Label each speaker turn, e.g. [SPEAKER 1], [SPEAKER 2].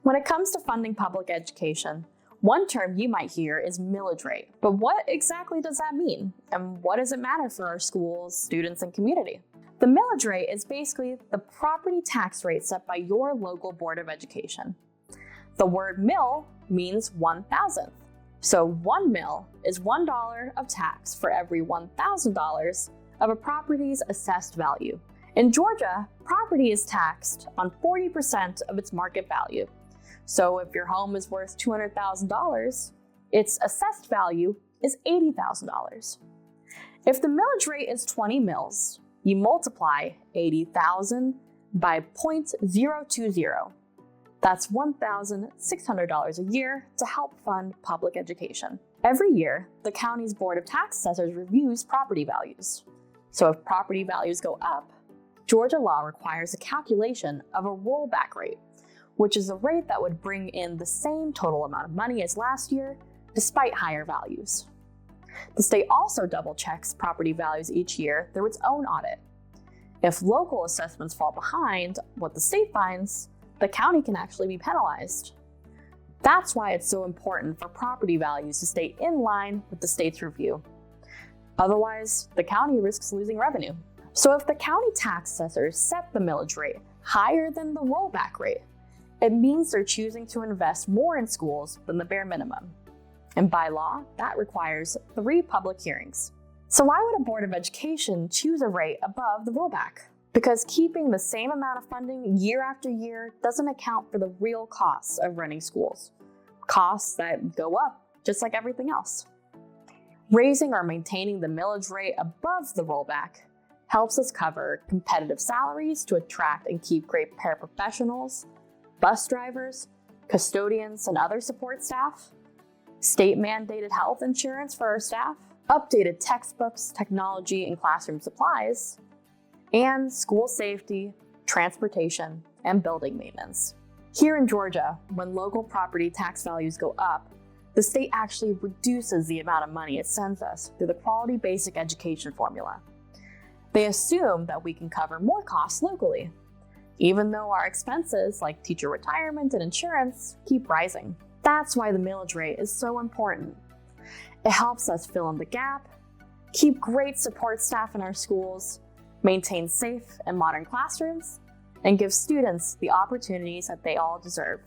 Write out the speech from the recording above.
[SPEAKER 1] When it comes to funding public education, one term you might hear is millage rate. But what exactly does that mean? And what does it matter for our schools, students, and community? The millage rate is basically the property tax rate set by your local Board of Education. The word mill means 1,000th. So 1 mill is $1 of tax for every $1,000 of a property's assessed value. In Georgia, property is taxed on 40% of its market value. So if your home is worth $200,000, its assessed value is $80,000. If the millage rate is 20 mills, you multiply 80,000 by 0.020. That's $1,600 a year to help fund public education. Every year, the county's Board of Tax Assessors reviews property values. So if property values go up, Georgia law requires a calculation of a rollback rate, which is a rate that would bring in the same total amount of money as last year, despite higher values. The state also double checks property values each year through its own audit. If local assessments fall behind what the state finds, the county can actually be penalized. That's why it's so important for property values to stay in line with the state's review. Otherwise, the county risks losing revenue. So if the county tax assessors set the millage rate higher than the rollback rate, it means they're choosing to invest more in schools than the bare minimum. And by law, that requires 3 public hearings. So why would a Board of Education choose a rate above the rollback? Because keeping the same amount of funding year after year doesn't account for the real costs of running schools. Costs that go up, just like everything else. Raising or maintaining the millage rate above the rollback helps us cover competitive salaries to attract and keep great paraprofessionals, bus drivers, custodians, and other support staff, state-mandated health insurance for our staff, updated textbooks, technology, and classroom supplies, and school safety, transportation, and building maintenance. Here in Georgia, when local property tax values go up, the state actually reduces the amount of money it sends us through the Quality Basic Education formula. They assume that we can cover more costs locally, even though our expenses like teacher retirement and insurance keep rising. That's why the millage rate is so important. It helps us fill in the gap, keep great support staff in our schools, maintain safe and modern classrooms, and give students the opportunities that they all deserve.